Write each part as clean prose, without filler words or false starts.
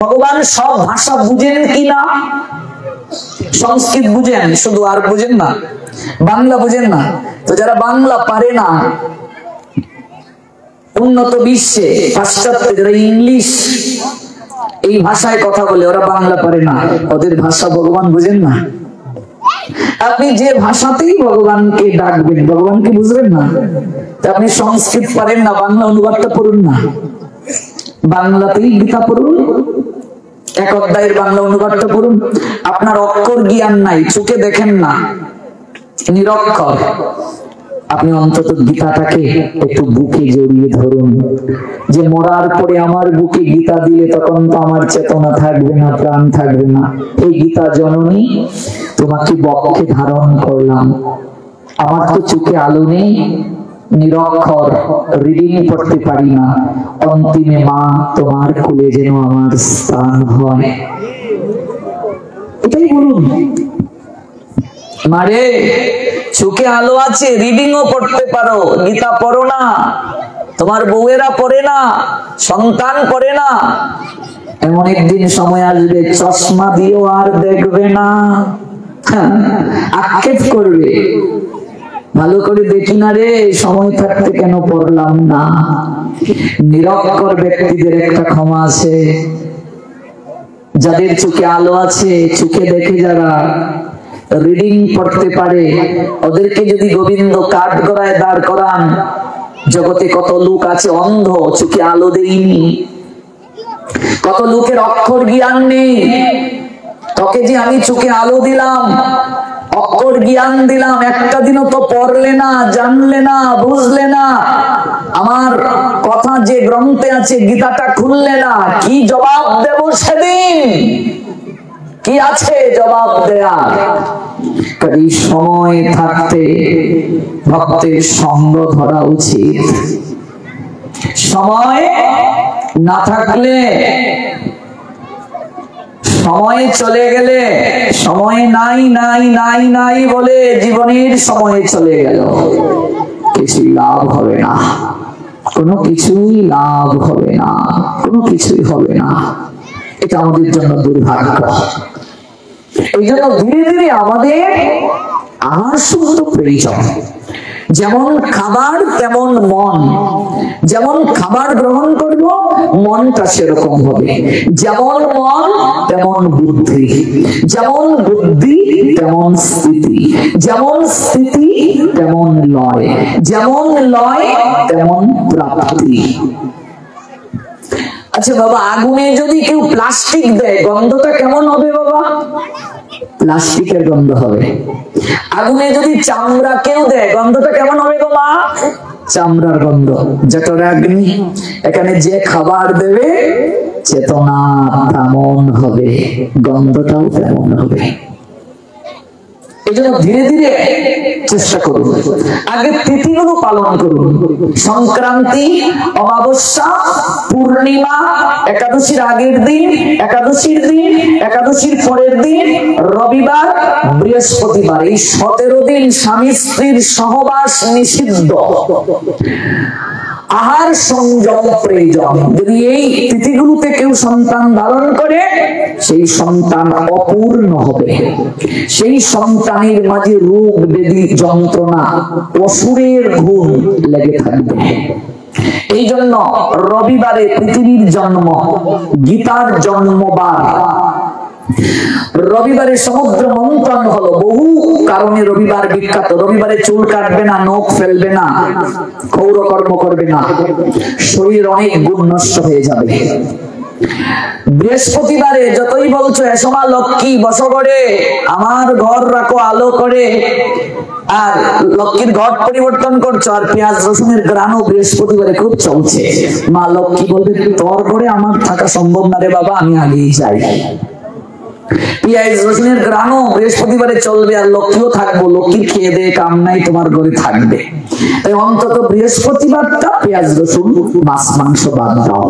ভগবান সব ভাষা বুঝেন কিনা? সংস্কৃত বুঝেন শুধু, আর বুঝেন না, বাংলা বুঝেন না। তো যারা বাংলা পারে না, উন্নত বিশ্বে পাশ্চাত্যে যারা ইংলিশ এই ভাষায় কথা বলে, ওরা বাংলা পারে না, ওদের ভাষা ভগবান বুঝেন না। আপনি যে ভাষাতেই ভগবানকে ডাকবেন, ভগবানকে বুঝবেন না। আপনি সংস্কৃত পারেন না, বাংলা অনুবাদটা পড়ুন না, বাংলাতেই গীতা পড়ুন, এক অধ্যায়ের বাংলা অনুবাদটা পড়ুন। আপনার অক্ষর জ্ঞান নাই, চোখে দেখেন না, নিরক্ষর, আপনি অন্তত গীতাটাকে একটু বুকে জড়িয়ে ধরুন। যে মরার পরে আমার বুকে গীতা দিলে তখন তো আমার চেতনা থাকবে না, প্রাণ থাকবে না। এই গীতা জননী, তোমাকে বক্ষে ধারণ করলাম, আমার তো চোখে আলো নেই, নিরক্ষর, রিডিং পড়তে পারি না, অন্তিমে মা তোমার কোলে যেন আমার স্থান হয়। এটাই বলুন। মারে, চোখে আলো আছে, রিডিংও পড়তে পারো, গীতা পড়ো না, তোমার বউয়েরা পড়ে না, সন্তান পড়ে না, এমন একদিন সময় আসবে চশমা দিয়েও আর দেখবে না, আক্ষেপ করবে, ভালো করে দেখি না রে, সময় থাকতে কেন পড়লাম না। নিরক্ষর ব্যক্তিদের একটা ক্ষমা আছে, যাদের চোখে আলো আছে, চোখে দেখে যারা রিডিং পড়তে পারে, ওদেরকে যদি গোবিন্দ কাঠগড়ায় দাঁড় করান, জগতে কত লোক আছে অন্ধ, চোখে আলো দেয়নি, কত লোকের অক্ষর জ্ঞান নেই। তোকে যে আমি চোখে আলো দিলাম, অক্ষর জ্ঞান দিলাম, একটা দিনও তো পড়লে না, জানলে না, বুঝলে না, আমার কথা যে গ্রন্থে আছে গীতাটা খুললে না, কি জবাব দেব সেদিন? কি আছে জবাব দেয়া? এই সময় থাকতে ভক্তের সঙ্গ ধরা উচিত। সময় না থাকলে, সময় চলে গেলে, সময় নাই নাই নাই নাই বলে জীবনের সময় চলে গেল, কিছুই লাভ হবে না, কোনো কিছুই লাভ হবে না, কোনো কিছুই হবে না। এটা আমাদের জন্য দুর্ভাগ্য। এই জন্য ধীরে ধীরে আমাদের আহার শুদ্ধ প্রয়োজন। যেমন খাবার তেমন মন, যেমন খাবার গ্রহণ করব মনটা সেরকম হবে, যেমন মন তেমন বুদ্ধি, যেমন বুদ্ধি তেমন স্থিতি, যেমন স্থিতি তেমন লয়, যেমন লয় তেমন প্রাপ্তি। আচ্ছা বাবা, আগুনে যদি কেউ প্লাস্টিক দেয়, গন্ধটা কেমন হবে বাবা? প্লাস্টিকের গন্ধ হবে। আগুনে যদি চামড়া কেউ দেয়, গন্ধটা কেমন হবে গো মা? চামড়ার গন্ধ। যেটার অগ্নি, এখানে যে খাবার দেবে চেতনা তেমন হবে, গন্ধটাও তেমন হবে। এই জন্য ধীরে ধীরে চেষ্টা করুন, আগে তিথিগুলো পালন করুন। সংক্রান্তি, অমাবস্যা, পূর্ণিমা, একাদশীর আগের দিন, একাদশীর দিন, একাদশীর পরের দিন, রবিবার, বৃহস্পতিবার, এই 17 দিন স্বামী স্ত্রীর সহবাস নিষিদ্ধ, আহার সংযম প্রয়োজন। যদি এই তিথিগুলোতে কেউ সন্তান ধারণ করে, সেই সন্তান অপূর্ণ হবে, সেই সন্তানের মাঝে রোগ ব্যাধি যন্ত্রণা অসুরের ঘুম লেগে থাকবে। এই জন্য রবিবারে পৃথিবীর জন্ম, গীতার জন্মবার। রবিবারে সমুদ্র মন্থন হলো, বহু কারণে রবিবার বিখ্যাত। রবিবারে চুল কাটবে না, নখ ফেলবে না, ক্ষৌরকর্ম করবে না, শরীর অনেক গুণ নষ্ট হয়ে যাবে। বৃহস্পতিবারে যতই বলছো এসমা লক্ষ্মী বসো করে, আমার ঘর রাখো আলো করে, আর লক্ষ্মীর ঘর পরিবর্তন করছো, আর পেঁয়াজ রসুনের গ্রানও বৃহস্পতিবারে খুব চলছে। মা লক্ষ্মী বলবে তোর ঘরে আমার থাকা সম্ভব না রে বাবা, আমি আগেই যাই। পেঁয়াজ রসুনের গ্রানও বৃহস্পতিবারে চলবে, আর লক্ষ্মীও থাকবো, লক্ষ্মীর খেয়ে দিয়ে কাম নাই, তোমার ঘরে থাকবে। তাই অন্তত বৃহস্পতিবারটা পেঁয়াজ রসুন মাছ মাংস বাদ দাও,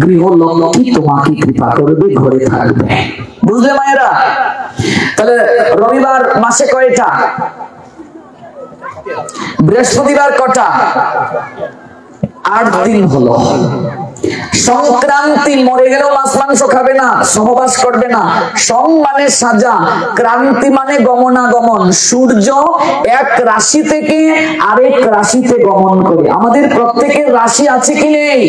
গৃহ লক্ষ্মী তোমাকে কৃপা করবে, ঘরে থাকবে। বুঝলে মায়েরা? তাহলে রবিবার মাসে কয়টা? বৃহস্পতিবার কটা? 8 দিন হলো। সংক্রান্তি, মরে গেলেও মাছ মাংস খাবে না, সহবাস করবে না। সং মানে সাজা, ক্রান্তি মানে গমনাগমন। সূর্য এক রাশি থেকে আরেক রাশিতে গমন করে। আমাদের প্রত্যেকের রাশি আছে কি নেই?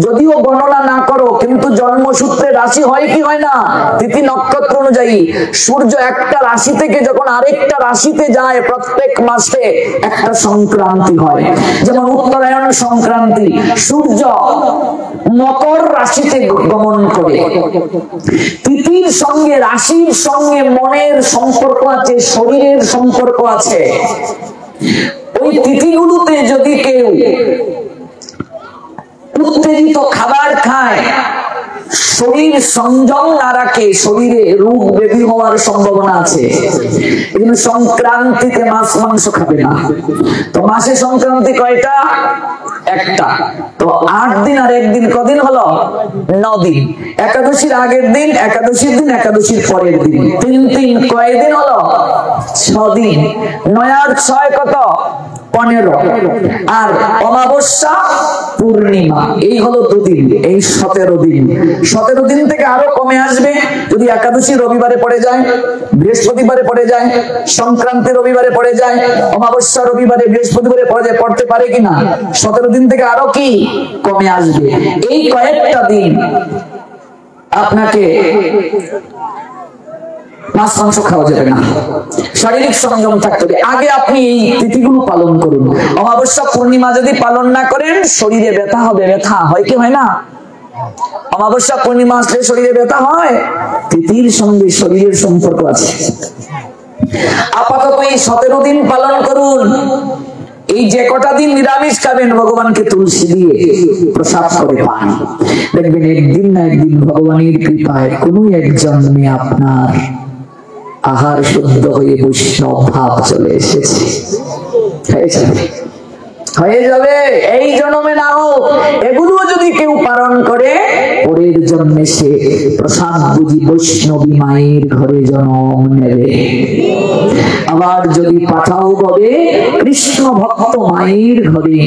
যদিও গণনা না করো, কিন্তু জন্মসূত্রে রাশি হয় কি হয় না? তিথি নক্ষত্র অনুযায়ী সূর্য একটা রাশি থেকে যখন আরেকটা রাশিতে যায়, প্রত্যেক মাসে একটা সংক্রান্তি হয়। যেমন উত্তরায়ণ সংক্রান্তি, সূর্য মকর রাশিতে গমন করে। তিথির সঙ্গে, রাশির সঙ্গে মনের সম্পর্ক আছে, শরীরের সম্পর্ক আছে। ওই তিথিগুলোতে যদি কেউ উত্তেজিত খাবার খায়, শরীর সংযম না রাখে, শরীরে রোগ ব্যাধি হওয়ার সম্ভাবনা আছে। কিন্তু সংক্রান্তিতে মাছ মাংস খাবে না। তো মাসে সংক্রান্তি কয়টা? একটা। তো 8 দিন আর 1 দিন কদিন হলো? 9 দিন। একাদশীর আগের দিন, একাদশীর দিন, একাদশীর পরের দিন, 3 কয়দিন হলো? 6 দিন। 9 আর 6 কত? 15। আর অমাবস্যা পূর্ণিমা, এই হলো 2 দিন। এই 17 দিন। 17 দিন থেকে আরো কমে আসবে যদি একাদশী রবিবারে পড়ে যায়, বৃহস্পতিবারে পড়ে যায়, সংক্রান্তি রবিবারে পড়ে যায়, অমাবস্যা রবিবারে, বৃহস্পতিবারে পড়ে যায়। পড়তে পারে কিনা? 17 দিন থেকে আরো কি কমে আসবে। এই কয়েকটা দিন আপনাকে মাছ মাংস খাওয়া যাবে না, শারীরিক সংযম থাকতে হবে। আগে আপনি এই তিথিগুলো পালন করুন। অমাবস্যা পূর্ণিমা যদি পালন না করেন, শরীরে ব্যথা হবে। ব্যথা হয় কি হয় না? অমাবস্যা পূর্ণিমা আসলে শরীরে ব্যথা হয়। তিথির সঙ্গে শরীরের সম্পর্ক আছে। আপাতত এই 17 দিন পালন করুন। এই যে কটা দিন নিরামিষ খাবেন, ভগবানকে তুলসী দিয়ে প্রসাদ করে পান। দেখবেন একদিন না একদিন ভগবানের কৃপায় কোনো এক জন্মে আপনার আহার শুদ্ধ হয়ে বৈষ্ণব ভাব চলে এসেছে। হয়ে যাবে। এই জন্মে না হোক, এগুলো যদি কেউ পালন করে, পরের জন্মে সে প্রসাদ বুঝি বৈষ্ণবী মায়ের ঘরে জন্ম নেবে। আবার যদি পাঠাও বলে, কৃষ্ণ ভক্ত মায়ের ঘরে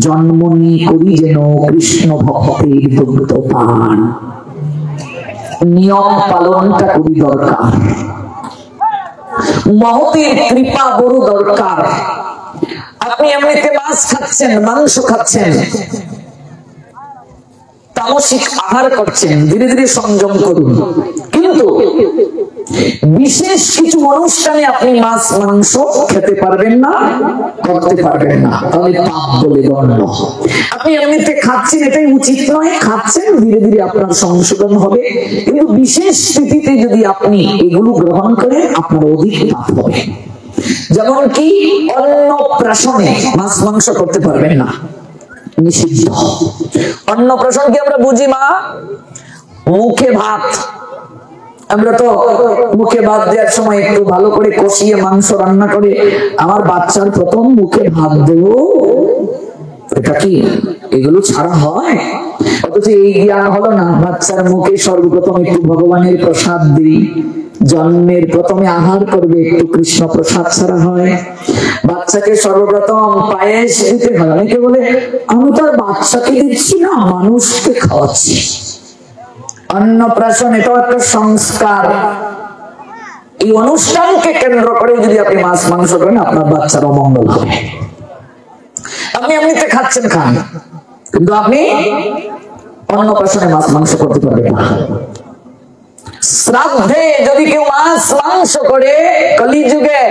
জন্ম নিয়ে করি যেন কৃষ্ণ ভক্তের দুগ্ধ পান। নিয়ম পালনটা খুবই দরকার। মহতের কৃপা বড় দরকার। আপনি এমনিতে মাছ খাচ্ছেন, মাংস খাচ্ছেন, তামসিক আহার করছেন, ধীরে ধীরে সংযম করুন। কিন্তু বিশেষ কিছু অনুষ্ঠানে আপনি মাছ মাংস খেতে পারবেন না, করতে পারবেন না, তাহলে পাপ বলে গণ্য। আপনি এমনিতে খাচ্ছেন, এটাই উচিত নয়, খাচ্ছেন, ধীরে ধীরে আপনার সংশোধন হবে। কিন্তু বিশেষ স্থিতিতে যদি আপনি এগুলো গ্রহণ করেন, আপনার অধিক পাপ হবে। যেমন কি অন্নপ্রাশনে মাছ মাংস করতে পারবেন না, নিষিদ্ধ। অন্নপ্রাশন কি আমরা বুঝি মা? মুখে ভাত। আমরা তো মুখে ভাত দেওয়ার সময় একটু ভালো করে কষিয়ে মাংস রান্না করে আমার বাচ্চার প্রথম মুখে ভাত দেব, এটা কি এগুলো ছাড়া হয়? অথচ এই জ্ঞান হলো না। বাচ্চার মুখে সর্বপ্রথম একটু ভগবানের প্রসাদ দিই। জন্মের প্রথমে আহার করবে, একটু কৃষ্ণ প্রসাদ ছাড়া হয়? বাচ্চাকে সর্বপ্রথম পায়েস দিতে হয়। অনেকে বলে আমি তো আর বাচ্চাকে দিচ্ছি না, মানুষকে খাওয়াচ্ছি। অন্নপ্রাশন এটাও একটা সংস্কার। এই অনুষ্ঠানকে কেন্দ্র করে যদি আপনি মাছ মাংস করেন, আপনার বাচ্চার অমঙ্গল হবে। আপনি এমনিতে খাচ্ছেন, খান, কিন্তু আপনি অন্নপ্রাশনে মাছ মাংস করতে পারবেন না। শ্রাদ্ধে যদি কেউ মাছ মাংস করে, কলিযুগে,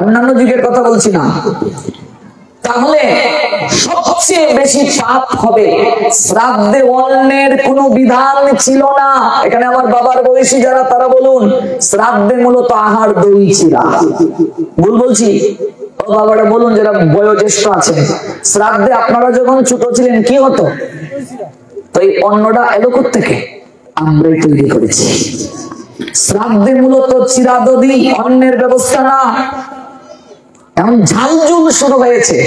অন্যান্য যুগের কথা বলছি না, তাহলে সবচেয়ে বেশি পাপ হবে। শ্রাদ্ধে অন্যের কোনো বিধান ছিল না। এখানে আমার বাবার বয়সী যারা, তারা বলুন, শ্রাদ্ধে মূলত আহার দই চিরা। ভুল বলছি? ও বাবারা বলুন, যারা বয়োজ্যেষ্ঠ আছেন, শ্রাদ্ধে আপনারা যখন ছোট ছিলেন কি হতো? তো এই অন্নটা এলো কোত্থেকে? আমরাই তৈরি করেছি। শ্রাদ্ধে মূলত চিরা দধি, অন্যের ব্যবস্থা না। এখন ঝালঝুল শুরু হয়েছে।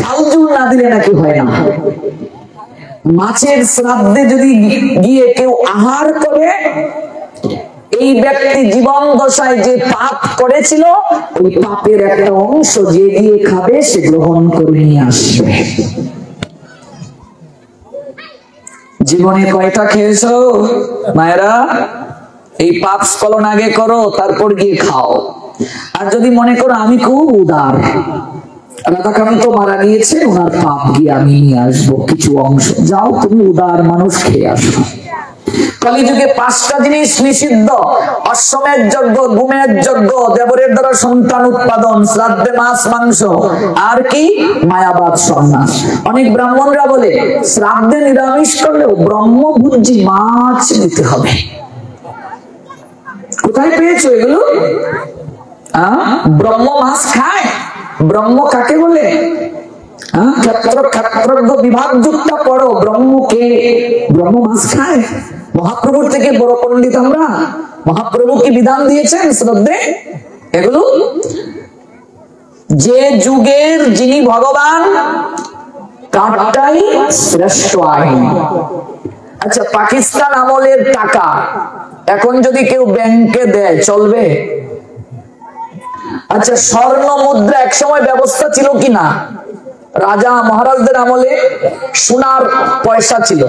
ঝালঝুল না দিলে নাকি হয় না। মাছের শ্রাদ্ধে যদি গিয়ে কেউ আহার করে, এই ব্যক্তি জীবন দশায় যে পাপ করেছিল, ওই পাপের একটা অংশ যে দিয়ে খাবে সে গ্রহণ করে নিয়ে আসবে। জীবনে কয়টা খেয়েছো মায়েরা? এই পাপ স্খলন আগে করো, তারপর গিয়ে খাও। আর যদি মনে করো আমি খুব উদার, রাধাকান্ত মারা গিয়েছে, ওনার পাপ গিয়ে আমি নিয়ে আসবো কিছু অংশ, যাও তুমি উদার মানুষ খেয়ে আসো। কলিযুগে 5টা জিনিস নিষিদ্ধ: অশ্বমেধ যজ্ঞ, গুমের যজ্ঞ, দেবরের দ্বারা সন্তান উৎপাদন, শ্রাদ্ধে মাছ মাংস, আর কি? মায়াবাদ সন্ন্যাস। অনেক ব্রাহ্মণরা বলে শ্রাদ্ধে নিরামিষ করলেও ব্রহ্মভোজী মাছ নিতে হবে। কোথায় পেয়েছো এগুলো? ব্রহ্ম মাছ খায়? ব্রহ্ম কাকে বলে? ক্ষেত্রজ্ঞ বিভাগ যুক্ত পড়ো, ব্রহ্মকে। ব্রহ্ম মাছ খায়? মহাপ্রভুর থেকে বড় পণ্ডিত আমরা? মহাপ্রভু কি বিধান দিয়েছেন শ্রদ্ধে? এগুলো যে যুগের যিনি ভগবান তারটাই শ্রেষ্ঠ আইন। আচ্ছা, পাকিস্তান আমলের টাকা এখন যদি কেউ ব্যাংকে দেয় চলবে? আচ্ছা, স্বর্ণ মুদ্রা একসময় ব্যবস্থা ছিল কিনা? রাজা মহারাজদের আমলে সোনার পয়সা ছিল,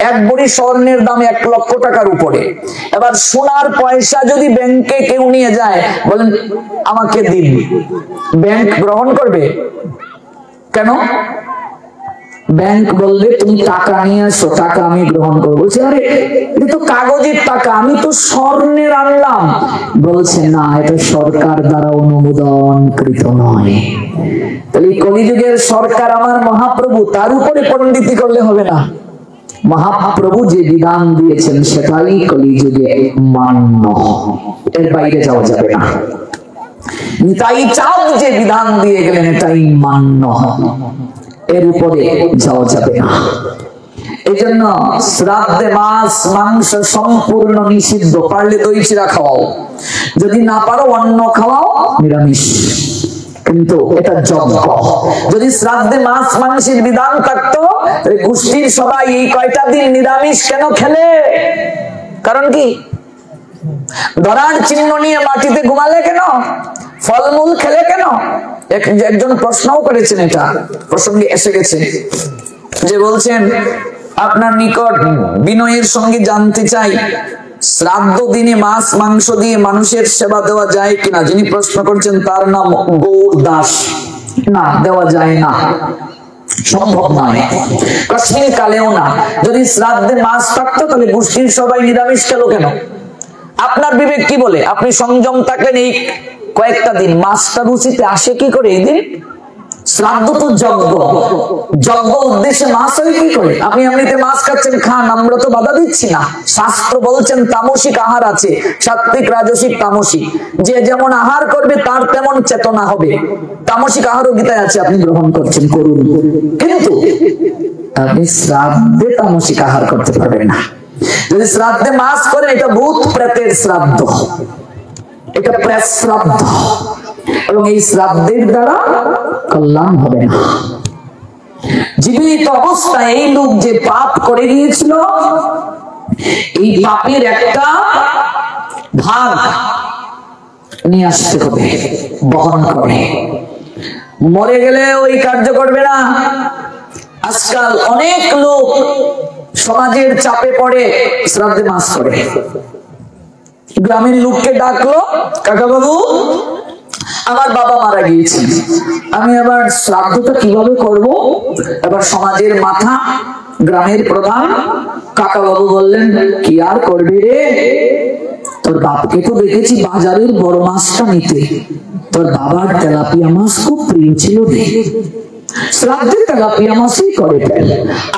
1 ভরি স্বর্ণের দাম 1 লক্ষ টাকার উপরে। এবার সোনার পয়সা যদি ব্যাংকে কেউ নিয়ে যায়, বলেন আমাকে দিন, ব্যাংক গ্রহণ করবে? কেন? ব্যাংক বলবে তুমি টাকা নিয়ে আসো, টাকা আমি গ্রহণ করবো। বলছে আরে এটা তো কাগজের টাকা, আমি তো স্বর্ণের আনলাম। বলছে না, এটা সরকার দ্বারা অনুমোদনকৃত নয়। তাহলে কলিযুগের সরকার আমার মহাপ্রভু, তার উপরে পণ্ডিতি করলে হবে না। মহাপ্রভু যে বিধান দিয়েছেন সেটাই কলিযুগে মান্য, এর বাইরে যাওয়া যাবে না। তাই চাঁদ যে বিধান দিয়ে গেলেন এটাই মান্য, এর উপরে যাওয়া যাবে না। এই জন্য শ্রাদ্ধে মাছ মাংস সম্পূর্ণ নিষিদ্ধ। পারলে দই চিড়া খাওয়াও, যদি না পারো অন্ন খাওয়াও, নিরামিষ। কিন্তু এটা যজ্ঞ। যদি শ্রাদ্ধে মাছ মাংসের বিধান থাকতো, গোষ্ঠীর সবাই এই কয়টা দিন নিরামিষ কেন খেলে? কারণ কি? ধরার চিহ্ন নিয়ে মাটিতে ঘুমালে কেন? ফলমূল খেলে কেন? একজন প্রশ্নও করেছেন, এটা প্রসঙ্গে এসে গেছে, যে বলছেন আপনার নিকট বিনয়ের সঙ্গে জানতে চাই, শ্রাদ্ধ দিনে মাছ মাংস দিয়ে মানুষের সেবা দেওয়া যায় কিনা? যিনি প্রশ্ন করছেন তার নাম গৌর দাস। না, দেওয়া যায় না, সম্ভব নয়, প্রাচীন কালেও না। যদি শ্রাদ্ধে মাছ থাকতো তাহলে গোষ্ঠীর সবাই নিরামিষ খেলো কেন? আপনার বিবেক কি বলে? আপনি সংযম থাকলেন এই কয়েকটা দিন, মাছটা রুচিতে আসে কি করে? এই দিন শ্রাদ্ধ তো যজ্ঞ, যজ্ঞ উদ্দেশ্যে মাছ হয় কি করে? আপনি এমনিতে মাছ খাচ্ছেন, খান, আমরা তো বাধা দিচ্ছি না। শাস্ত্র বলছেন তামসিক আহার আছে, সাত্বিক রাজসিক তামসিক। যে যেমন আহার করবে তার তেমন চেতনা হবে। তামসিক আহারও গীতায় আছে, আপনি গ্রহণ করছেন, করুন। কিন্তু আপনি শ্রাদ্ধে তামসিক আহার করতে পারবেন না। যদি শ্রাদ্ধে মাছ করেন, এটা ভূত প্রেতের শ্রাদ্ধ, এটা প্রেত শ্রাদ্ধ, এবং এই শ্রাদ্ধের দ্বারা কল্যাণ হবে না। জীবিত অবস্থায় এই লোক যে পাপ করে গিয়েছিল, এই পাপের একটা ভাগ নিয়ে আসতে হবে, বহন করে। মরে গেলে ওই কার্য করবে না। আজকাল অনেক লোক সমাজের চাপে পড়ে শ্রাদ্ধে মাছ করে। গ্রামের লোককে ডাকলো, কাকা বাবু আমার বাবা মারা গিয়েছে, আমি আবার শ্রাদ্ধটা কিভাবে করব? এবার সমাজের মাথা, গ্রামের প্রধান কাকা বাবু বললেন, কি আর করবি রে, তোর বাপকে তো দেখেছি বাজারের বড় মাছটা নিতে, তোর বাবার তেলাপিয়া মাছ খুব প্রিয় ছিল রে, শ্রাদ্ধে তেলাপিয়া মাছই করে ফেল,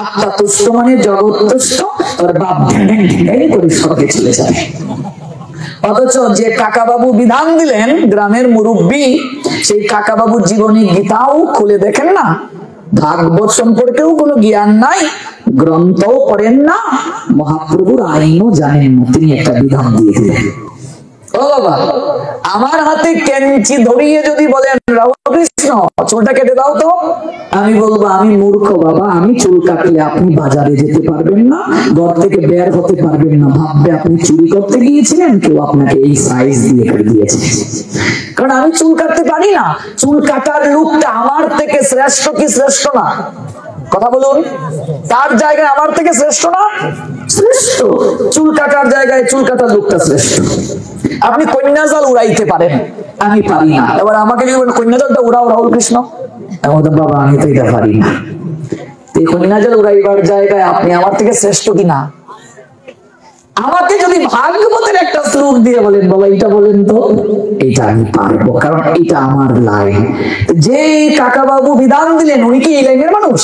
আত্মা তুষ্ট মানে জগৎ তুষ্ট, তোর বাপ ঢেঁড়ে করে স্বর্গে চলে যাবে। অথচ যে কাকাবাবু বিধান দিলেন, গ্রামের মুরব্বী, সেই কাকাবাবুর জীবনী গীতাও খুলে দেখেন না, ভাগবত সম্পর্কেও কোনো জ্ঞান নাই, গ্রন্থও পড়েন না, মহাপ্রভুর আইনও জানেন না, তিনি একটা বিধান দিয়ে দিলেন। ও বাবা, আমার হাতে কেঞ্চি ধরিয়ে যদি বলেন রামকৃষ্ণ চুলটা কেটে দাও তো, আমি বলবো আমি মূর্খ বাবা, আমি চুল কাটলে আপনি বাজারে যেতে পারবেন না, ঘর থেকে বের হতে পারবেন না, ভাববে আপনি চুরি করতে গিয়েছিলেন, কেউ আপনাকে এই সাইজ দিয়ে করে দিয়েছে। কারণ আমি চুল কাটতে পারি না। চুল কাটার লোকটা আমার থেকে শ্রেষ্ঠ কি শ্রেষ্ঠ না? কথা বলুন, তার জায়গায় আমার থেকে শ্রেষ্ঠ না? শ্রেষ্ঠ। চুল কাটার জায়গায় চুল কাটার লোকটা শ্রেষ্ঠ। আপনি কন্যা জল উড়াইতে পারেন, আমি পারি না। এবার আমাকে যদি বলেন কন্যা জলটা উড়াও রাহুল কৃষ্ণ, আমি বলতাম বাবা আমি তো এটা পারি না। এই কন্যা জল উড়াইবার জায়গায় আপনি আমার থেকে শ্রেষ্ঠ কিনা? আমাকে যদি ভাগবতের একটা শ্লোক দিয়ে বলেন বাবা এটা বলেন তো, এটা আমি পারবো, কারণ এটা আমার লাইন। যে কাকা বাবু বিধান দিলেন উনি কি এই লাইনের মানুষ?